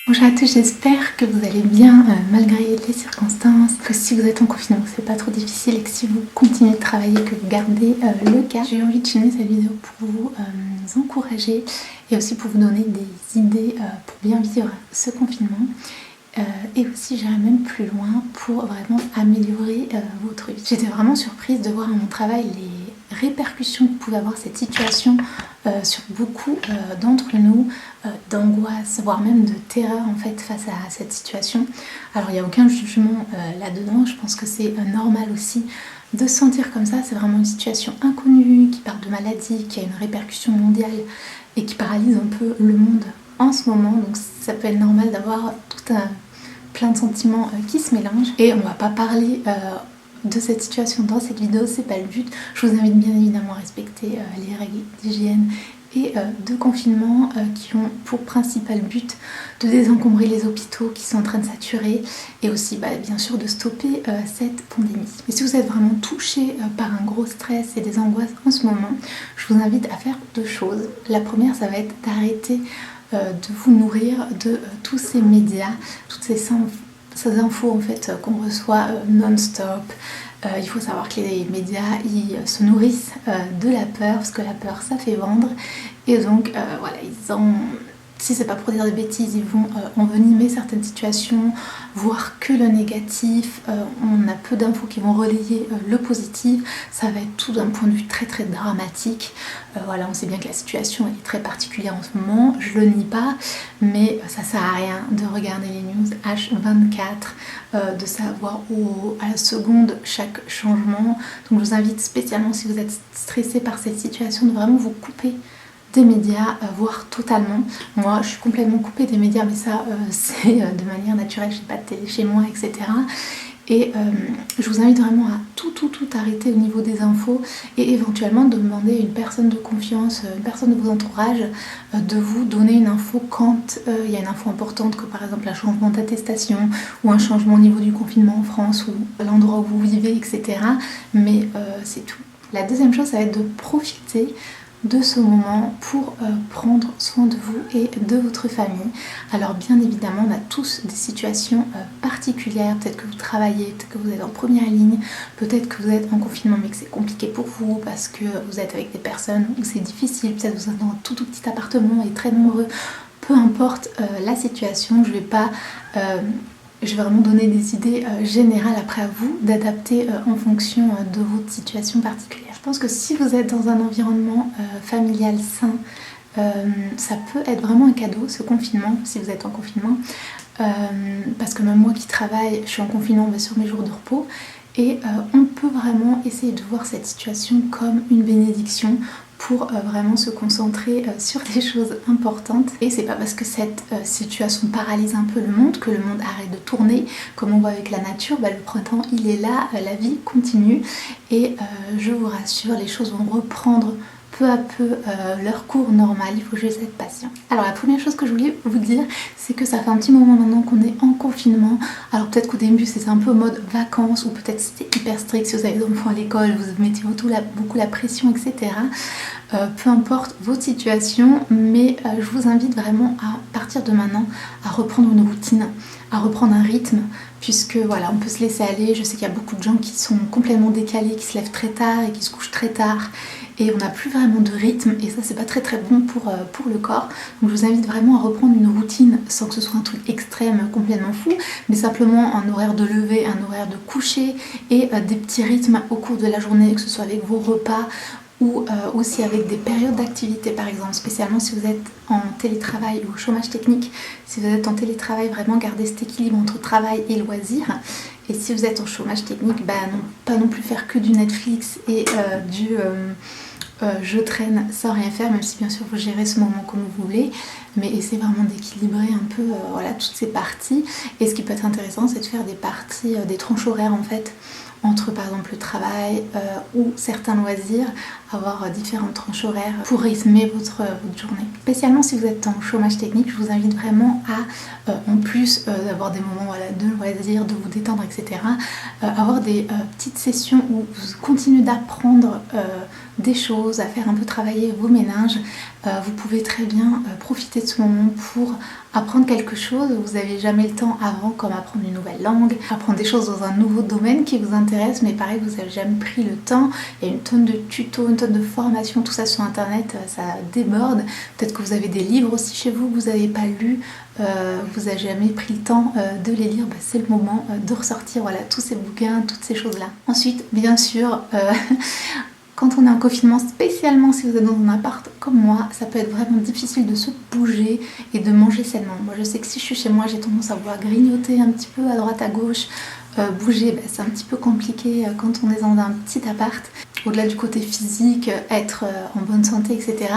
Bonjour à tous, j'espère que vous allez bien malgré les circonstances, que si vous êtes en confinement c'est pas trop difficile et que si vous continuez de travailler, que vous gardez le cap. J'ai envie de filmer cette vidéo pour vous encourager et aussi pour vous donner des idées pour bien vivre ce confinement. Et aussi j'irai même plus loin pour vraiment améliorer votre vie. J'étais vraiment surprise de voir à mon travail les répercussions que pouvait avoir cette situation sur beaucoup d'entre nous, d'angoisse, voire même de terreur en fait face à cette situation. Alors il n'y a aucun jugement là-dedans, je pense que c'est normal aussi de se sentir comme ça. C'est vraiment une situation inconnue qui parle de maladie, qui a une répercussion mondiale et qui paralyse un peu le monde en ce moment, donc ça peut être normal d'avoir plein de sentiments qui se mélangent. Et on va pas parler de cette situation dans cette vidéo, c'est pas le but. Je vous invite bien évidemment à respecter les règles d'hygiène et de confinement qui ont pour principal but de désencombrer les hôpitaux qui sont en train de saturer et aussi bien sûr de stopper cette pandémie. Et si vous êtes vraiment touché par un gros stress et des angoisses en ce moment, je vous invite à faire deux choses. La première, ça va être d'arrêter de vous nourrir de tous ces médias, toutes ces infos en fait qu'on reçoit non-stop. Il faut savoir que les médias ils se nourrissent de la peur, parce que la peur ça fait vendre, et donc voilà, si c'est pas pour dire des bêtises, ils vont envenimer certaines situations, voir que le négatif. On a peu d'infos qui vont relayer le positif. Ça va être tout d'un point de vue très très dramatique. Voilà, on sait bien que la situation est très particulière en ce moment, je le nie pas, mais ça sert à rien de regarder les news H24, de savoir à la seconde chaque changement. Donc je vous invite spécialement, si vous êtes stressé par cette situation, de vraiment vous couper des médias, voire totalement. Moi je suis complètement coupée des médias, mais ça c'est de manière naturelle, je n'ai pas de télé chez moi, etc. Et je vous invite vraiment à tout arrêter au niveau des infos et éventuellement de demander à une personne de confiance, une personne de vos entourages, de vous donner une info quand il y a une info importante, comme par exemple un changement d'attestation ou un changement au niveau du confinement en France ou l'endroit où vous vivez, etc. Mais c'est tout. La deuxième chose, ça va être de profiter de ce moment pour prendre soin de vous et de votre famille. Alors bien évidemment on a tous des situations particulières, peut-être que vous travaillez, peut-être que vous êtes en première ligne, peut-être que vous êtes en confinement mais que c'est compliqué pour vous parce que vous êtes avec des personnes où c'est difficile, peut-être que vous êtes dans un tout petit appartement et très nombreux, peu importe la situation, je vais vraiment donner des idées générales, après à vous d'adapter en fonction de votre situation particulière. Je pense que si vous êtes dans un environnement familial sain, ça peut être vraiment un cadeau ce confinement, si vous êtes en confinement, parce que même moi qui travaille, je suis en confinement sur mes jours de repos, et on peut vraiment essayer de voir cette situation comme une bénédiction pour vraiment se concentrer sur des choses importantes. Et c'est pas parce que cette situation paralyse un peu le monde que le monde arrête de tourner. Comme on voit avec la nature, le printemps il est là, la vie continue, et je vous rassure, les choses vont reprendre peu à peu leur cours normal. Il faut juste être patient. Alors la première chose que je voulais vous dire, c'est que ça fait un petit moment maintenant qu'on est en confinement. Alors peut-être qu'au début c'était un peu mode vacances, ou peut-être c'était hyper strict si vous avez des enfants à l'école, vous mettez beaucoup la pression, etc. Peu importe votre situation, mais je vous invite vraiment à partir de maintenant à reprendre une routine, à reprendre un rythme, puisque voilà, on peut se laisser aller. Je sais qu'il y a beaucoup de gens qui sont complètement décalés, qui se lèvent très tard et qui se couchent très tard, et on n'a plus vraiment de rythme, et ça c'est pas très très bon pour le corps. Donc je vous invite vraiment à reprendre une routine sans que ce soit un truc extrême, complètement fou, mais simplement un horaire de lever, un horaire de coucher, et des petits rythmes au cours de la journée, que ce soit avec vos repas ou aussi avec des périodes d'activité, par exemple, spécialement si vous êtes en télétravail ou au chômage technique. Si vous êtes en télétravail, vraiment garder cet équilibre entre travail et loisirs. Et si vous êtes en chômage technique, pas non plus faire que du Netflix et je traîne sans rien faire, même si bien sûr vous gérez ce moment comme vous voulez, mais essayez vraiment d'équilibrer un peu voilà, toutes ces parties. Et ce qui peut être intéressant, c'est de faire des parties, des tranches horaires en fait, entre par exemple le travail ou certains loisirs, avoir différentes tranches horaires pour rythmer votre journée. Spécialement si vous êtes en chômage technique, je vous invite vraiment à, en plus d'avoir des moments de loisirs, de vous détendre, etc., avoir des petites sessions où vous continuez d'apprendre des choses, à faire un peu travailler vos méninges. Vous pouvez très bien profiter de ce moment pour apprendre quelque chose. Vous n'avez jamais le temps avant, comme apprendre une nouvelle langue, apprendre des choses dans un nouveau domaine qui vous intéresse, mais pareil, vous n'avez jamais pris le temps. Il y a une tonne de tutos, une tonne de formations, tout ça sur internet, ça déborde. Peut-être que vous avez des livres aussi chez vous que vous n'avez pas lus, vous n'avez jamais pris le temps de les lire. C'est le moment de ressortir tous ces bouquins, toutes ces choses-là. Ensuite, bien sûr, quand on est en confinement, spécialement si vous êtes dans un appart comme moi, ça peut être vraiment difficile de se bouger et de manger sainement. Moi je sais que si je suis chez moi, j'ai tendance à vouloir grignoter un petit peu à droite à gauche. Bouger, c'est un petit peu compliqué quand on est dans un petit appart. Au-delà du côté physique, être en bonne santé, etc.,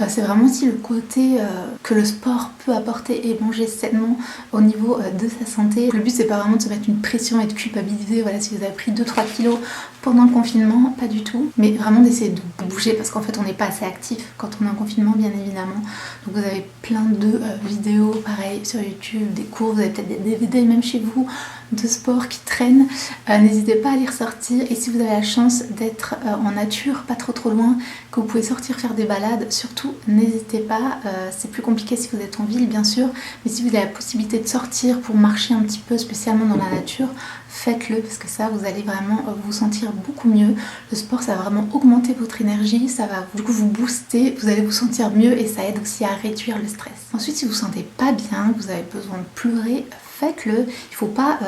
c'est vraiment aussi le côté que le sport peut apporter et manger sainement au niveau de sa santé. Le but, c'est pas vraiment de se mettre une pression et de culpabiliser, si vous avez pris 2-3 kilos pendant le confinement, pas du tout, mais vraiment d'essayer de bouger parce qu'en fait on n'est pas assez actif quand on est en confinement, bien évidemment. Donc vous avez plein de vidéos pareil sur YouTube, des cours, vous avez peut-être des DVD même chez vous de sport qui traînent. N'hésitez pas à les ressortir, et si vous avez la chance d'être en nature, pas trop loin, que vous pouvez sortir faire des balades, surtout n'hésitez pas. C'est plus compliqué si vous êtes en ville bien sûr, mais si vous avez la possibilité de sortir pour marcher un petit peu, spécialement dans la nature, faites-le, parce que ça, vous allez vraiment vous sentir beaucoup mieux. Le sport, ça va vraiment augmenter votre énergie, ça va du coup vous booster, vous allez vous sentir mieux et ça aide aussi à réduire le stress. Ensuite, si vous ne vous sentez pas bien, que vous avez besoin de pleurer, faites-le. Il ne faut pas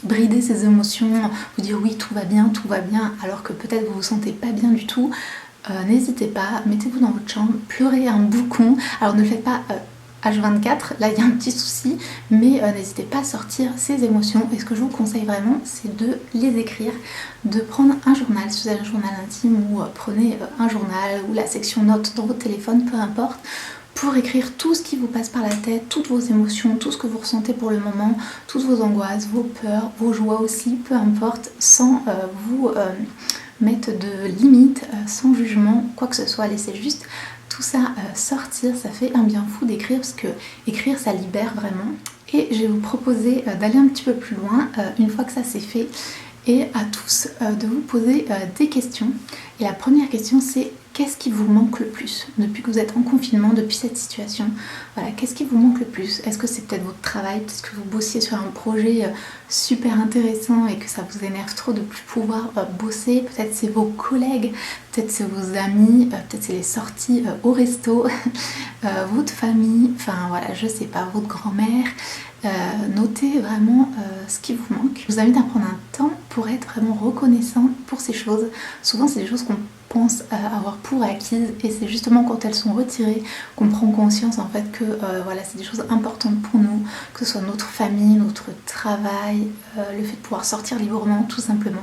brider ses émotions, vous dire oui tout va bien, alors que peut-être vous ne vous sentez pas bien du tout. N'hésitez pas, mettez-vous dans votre chambre, pleurez un boucon. Alors ne le faites pas H24, là il y a un petit souci, mais n'hésitez pas à sortir ces émotions, et ce que je vous conseille vraiment, c'est de les écrire, de prendre un journal, si vous avez un journal intime, ou prenez un journal, ou la section notes dans votre téléphone, peu importe, pour écrire tout ce qui vous passe par la tête, toutes vos émotions, tout ce que vous ressentez pour le moment, toutes vos angoisses, vos peurs, vos joies aussi, peu importe, sans vous mettre de limites, sans jugement, quoi que ce soit, laissez juste tout ça sortir. Ça fait un bien fou d'écrire, parce que écrire ça libère vraiment. Et je vais vous proposer d'aller un petit peu plus loin une fois que ça c'est fait, et à tous de vous poser des questions. Et la première question, c'est: qu'est-ce qui vous manque le plus depuis que vous êtes en confinement, depuis cette situation? Qu'est-ce qui vous manque le plus? Est-ce que c'est peut-être votre travail, peut-être que vous bossiez sur un projet super intéressant et que ça vous énerve trop de ne plus pouvoir bosser? Peut-être c'est vos collègues, peut-être c'est vos amis, peut-être c'est les sorties au resto, votre famille, je sais pas, votre grand-mère. Notez vraiment ce qui vous manque. Je vous invite à prendre un temps pour être vraiment reconnaissant pour ces choses. Souvent c'est des choses qu'on pense avoir pour acquises, et c'est justement quand elles sont retirées qu'on prend conscience en fait que c'est des choses importantes pour nous, que ce soit notre famille, notre travail, le fait de pouvoir sortir librement tout simplement.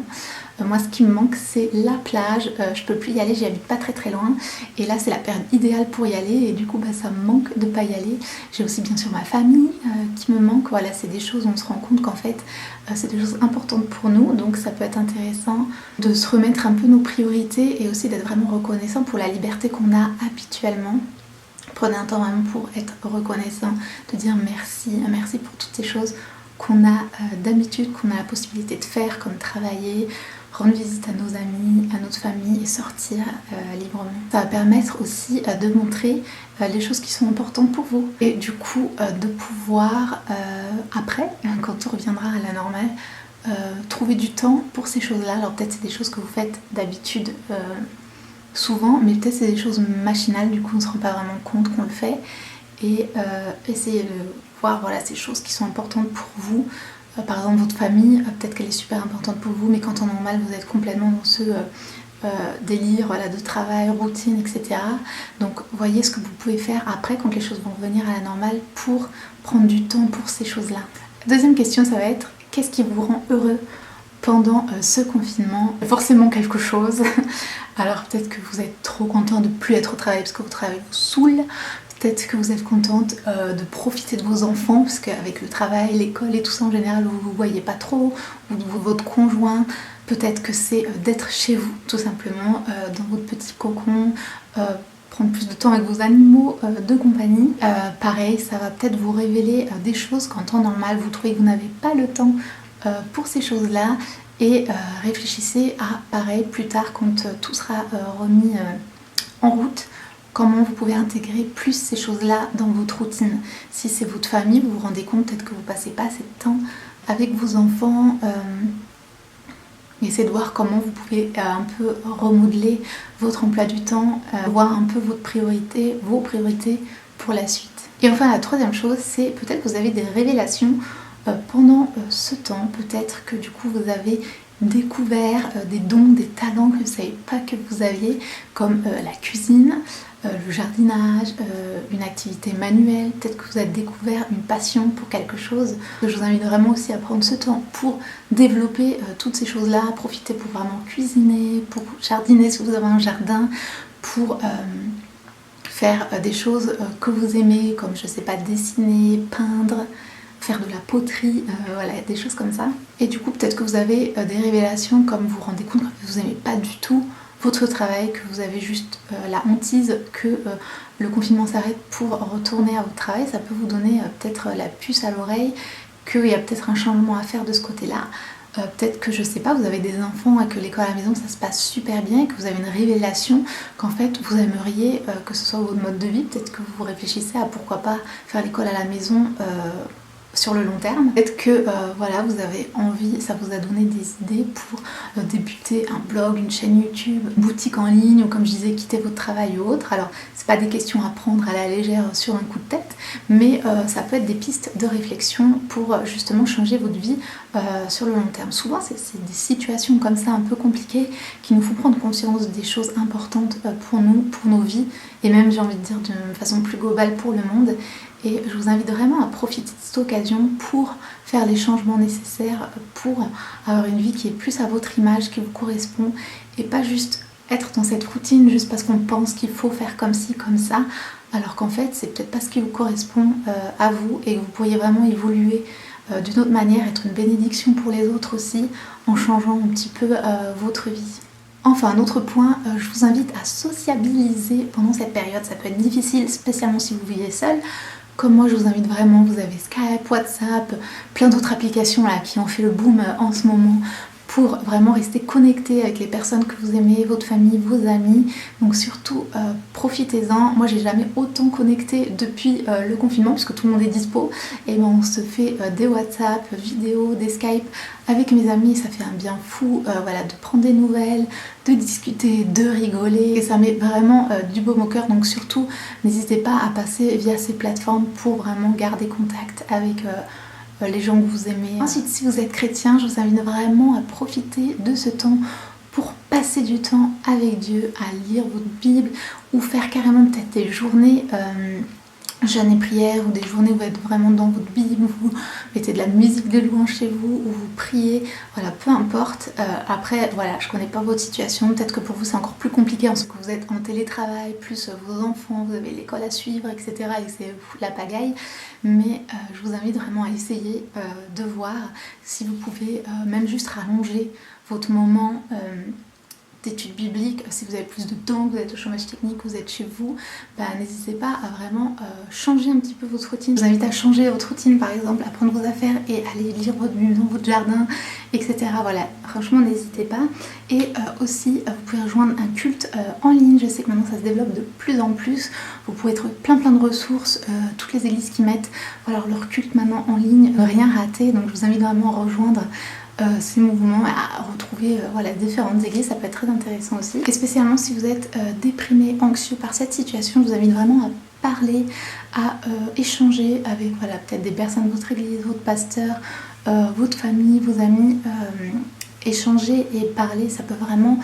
Moi ce qui me manque c'est la plage, je peux plus y aller, j'y habite pas très loin, et là c'est la période idéale pour y aller, et du coup ça me manque de pas y aller. J'ai aussi bien sûr ma famille qui me manque, c'est des choses où on se rend compte qu'en fait c'est des choses importantes pour nous, donc ça peut être intéressant de se remettre un peu nos priorités, et aussi d'être vraiment reconnaissant pour la liberté qu'on a habituellement. Prenez un temps vraiment pour être reconnaissant, de dire merci pour toutes ces choses qu'on a d'habitude, qu'on a la possibilité de faire, comme travailler, rendre visite à nos amis, à notre famille, et sortir librement. Ça va permettre aussi de montrer les choses qui sont importantes pour vous, et du coup de pouvoir après, quand tout reviendra à la normale, trouver du temps pour ces choses-là. Alors peut-être c'est des choses que vous faites d'habitude souvent, mais peut-être c'est des choses machinales, du coup on ne se rend pas vraiment compte qu'on le fait, et essayez de voir ces choses qui sont importantes pour vous. Par exemple votre famille, peut-être qu'elle est super importante pour vous, mais quand en normal vous êtes complètement dans ce délire de travail, routine, etc. Donc voyez ce que vous pouvez faire après quand les choses vont revenir à la normale, pour prendre du temps pour ces choses-là. Deuxième question, ça va être: qu'est-ce qui vous rend heureux pendant ce confinement? Forcément quelque chose. Alors peut-être que vous êtes trop content de plus être au travail parce que votre travail vous saoule. Peut-être que vous êtes contente de profiter de vos enfants, parce qu'avec le travail, l'école et tout ça en général, vous ne vous voyez pas trop, ou de votre conjoint. Peut-être que c'est d'être chez vous tout simplement, dans votre petit cocon, prendre plus de temps avec vos animaux de compagnie. Pareil, ça va peut-être vous révéler des choses qu'en temps normal vous trouvez que vous n'avez pas le temps pour ces choses-là, et réfléchissez à, pareil, plus tard quand tout sera remis en route, comment vous pouvez intégrer plus ces choses-là dans votre routine. Si c'est votre famille, vous vous rendez compte peut-être que vous passez pas assez de temps avec vos enfants. Essayez de voir comment vous pouvez un peu remodeler votre emploi du temps, voir un peu vos priorités pour la suite. Et enfin, la troisième chose, c'est peut-être que vous avez des révélations pendant ce temps. Peut-être que du coup vous avez découvert des dons, des talents que vous ne savez pas que vous aviez, comme la cuisine, le jardinage, une activité manuelle. Peut-être que vous avez découvert une passion pour quelque chose. Je vous invite vraiment aussi à prendre ce temps pour développer toutes ces choses-là, profiter pour vraiment cuisiner, pour jardiner si vous avez un jardin, pour faire des choses que vous aimez, comme je sais pas, dessiner, peindre, faire de la poterie, voilà, des choses comme ça. Et du coup, peut-être que vous avez des révélations, comme vous vous rendez compte que vous n'aimez pas du tout votre travail, que vous avez juste la hantise que le confinement s'arrête pour retourner à votre travail. Ça peut vous donner peut-être la puce à l'oreille, qu'il y a peut-être un changement à faire de ce côté-là. Peut-être que, je sais pas, vous avez des enfants et que l'école à la maison ça se passe super bien et que vous avez une révélation qu'en fait vous aimeriez que ce soit votre mode de vie. Peut-être que vous réfléchissez à pourquoi pas faire l'école à la maison sur le long terme. Peut-être que voilà, vous avez envie, ça vous a donné des idées pour débuter un blog, une chaîne YouTube, une boutique en ligne, ou comme je disais, quitter votre travail ou autre. Alors c'est pas des questions à prendre à la légère sur un coup de tête, mais ça peut être des pistes de réflexion pour justement changer votre vie sur le long terme. Souvent c'est des situations comme ça un peu compliquées qui nous font prendre conscience des choses importantes pour nous, pour nos vies, et même j'ai envie de dire d'une façon plus globale pour le monde. Et je vous invite vraiment à profiter de cette occasion pour faire les changements nécessaires, pour avoir une vie qui est plus à votre image, qui vous correspond, et pas juste être dans cette routine juste parce qu'on pense qu'il faut faire comme ci, comme ça, alors qu'en fait c'est peut-être pas ce qui vous correspond à vous, et que vous pourriez vraiment évoluer d'une autre manière, être une bénédiction pour les autres aussi, en changeant un petit peu votre vie. Enfin, un autre point, je vous invite à sociabiliser pendant cette période. Ça peut être difficile, spécialement si vous vivez seul. Comme moi, je vous invite vraiment, vous avez Skype, WhatsApp, plein d'autres applications là qui ont fait le boom en ce moment, pour vraiment rester connecté avec les personnes que vous aimez, votre famille, vos amis. Donc surtout, profitez-en. Moi, j'ai jamais autant connecté depuis le confinement, puisque tout le monde est dispo. Et ben, on se fait des WhatsApp, vidéos, des Skype avec mes amis. Et ça fait un bien fou, voilà, de prendre des nouvelles, de discuter, de rigoler. Et ça met vraiment du baume au cœur. Donc surtout, n'hésitez pas à passer via ces plateformes pour vraiment garder contact avec les gens que vous aimez. Ensuite, si vous êtes chrétien, je vous invite vraiment à profiter de ce temps pour passer du temps avec Dieu, à lire votre Bible, ou faire carrément peut-être des journées jeûne et prière, ou des journées où vous êtes vraiment dans votre Bible, où vous mettez de la musique de louange chez vous, où vous priez, voilà, peu importe. Après, voilà, je connais pas votre situation, peut-être que pour vous c'est encore plus compliqué, parce que vous êtes en télétravail, plus vos enfants, vous avez l'école à suivre, etc. et c'est la pagaille. Mais je vous invite vraiment à essayer de voir si vous pouvez même juste rallonger votre moment d'études bibliques. Si vous avez plus de temps, vous êtes au chômage technique, vous êtes chez vous, bah, n'hésitez pas à vraiment changer un petit peu votre routine. Je vous invite à changer votre routine, par exemple, à prendre vos affaires et aller lire votre Bible dans votre jardin, etc. Voilà, franchement, n'hésitez pas. Et aussi, vous pouvez rejoindre un culte en ligne. Je sais que maintenant ça se développe de plus en plus. Vous pouvez trouver plein de ressources, toutes les églises qui mettent voilà, leur culte maintenant en ligne, ne rien rater. Donc je vous invite vraiment à rejoindre ces mouvements, à retrouver voilà, différentes églises. Ça peut être très intéressant aussi. Et spécialement si vous êtes déprimé, anxieux par cette situation, je vous invite vraiment à parler, à échanger avec voilà, peut-être des personnes de votre église, votre pasteur, votre famille, vos amis. Échanger et parler, ça peut vraiment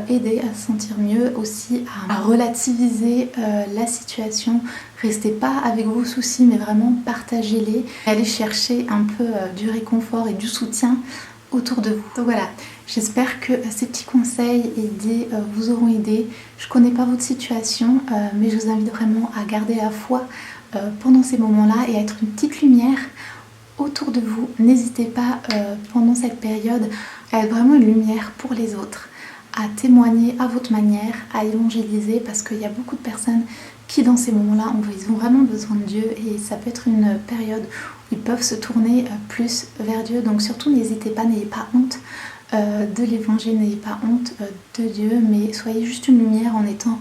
aider à se sentir mieux, aussi à relativiser la situation. Restez pas avec vos soucis, mais vraiment partagez-les. Allez chercher un peu du réconfort et du soutien autour de vous. Donc voilà, j'espère que ces petits conseils et idées vous auront aidé. Je connais pas votre situation, mais je vous invite vraiment à garder la foi pendant ces moments-là et à être une petite lumière autour de vous. N'hésitez pas pendant cette période à être vraiment une lumière pour les autres, à témoigner à votre manière, à évangéliser, parce qu'il y a beaucoup de personnes qui dans ces moments-là, ils ont vraiment besoin de Dieu, et ça peut être une période où ils peuvent se tourner plus vers Dieu. Donc surtout n'hésitez pas, n'ayez pas honte de l'évangile, n'ayez pas honte de Dieu, mais soyez juste une lumière en étant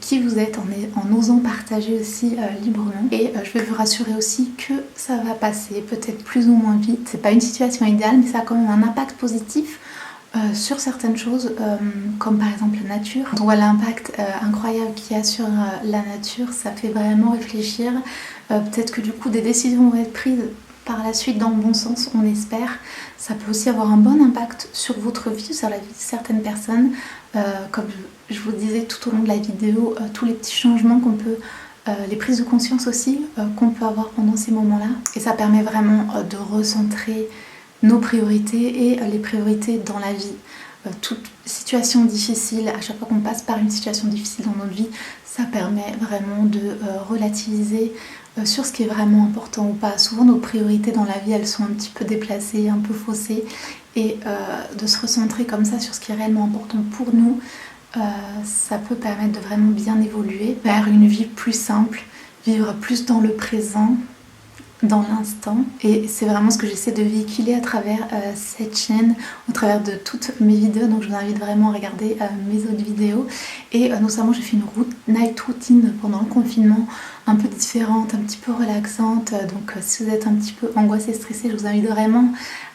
qui vous êtes, en osant partager aussi librement. Et je vais vous rassurer aussi que ça va passer, peut-être plus ou moins vite. C'est pas une situation idéale, mais ça a quand même un impact positif sur certaines choses, comme par exemple la nature. On voit l'impact incroyable qu'il y a sur la nature, ça fait vraiment réfléchir. Peut-être que du coup des décisions vont être prises par la suite dans le bon sens, on espère. Ça peut aussi avoir un bon impact sur votre vie, sur la vie de certaines personnes. Comme je vous disais tout au long de la vidéo, tous les petits changements qu'on peut, les prises de conscience aussi qu'on peut avoir pendant ces moments-là. Et ça permet vraiment de recentrer nos priorités et les priorités dans la vie. Toute situation difficile, à chaque fois qu'on passe par une situation difficile dans notre vie, ça permet vraiment de relativiser sur ce qui est vraiment important ou pas. Souvent nos priorités dans la vie, elles sont un petit peu déplacées, un peu faussées, et de se recentrer comme ça sur ce qui est réellement important pour nous, ça peut permettre de vraiment bien évoluer vers une vie plus simple, vivre plus dans le présent, dans l'instant. Et c'est vraiment ce que j'essaie de véhiculer à travers cette chaîne, au travers de toutes mes vidéos. Donc je vous invite vraiment à regarder mes autres vidéos. Et notamment j'ai fait une night routine pendant le confinement, un peu différente, un petit peu relaxante. Donc si vous êtes un petit peu angoissé, stressé, je vous invite vraiment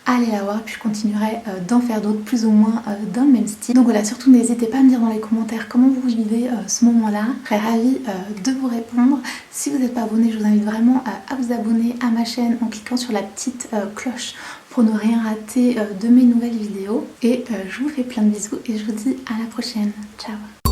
à aller la voir. Puis je continuerai d'en faire d'autres plus ou moins dans le même style. Donc voilà, surtout n'hésitez pas à me dire dans les commentaires comment vous vivez ce moment-là. Je serais ravie de vous répondre. Si vous n'êtes pas abonné, je vous invite vraiment à vous abonner à ma chaîne en cliquant sur la petite cloche pour ne rien rater de mes nouvelles vidéos. Et je vous fais plein de bisous et je vous dis à la prochaine. Ciao!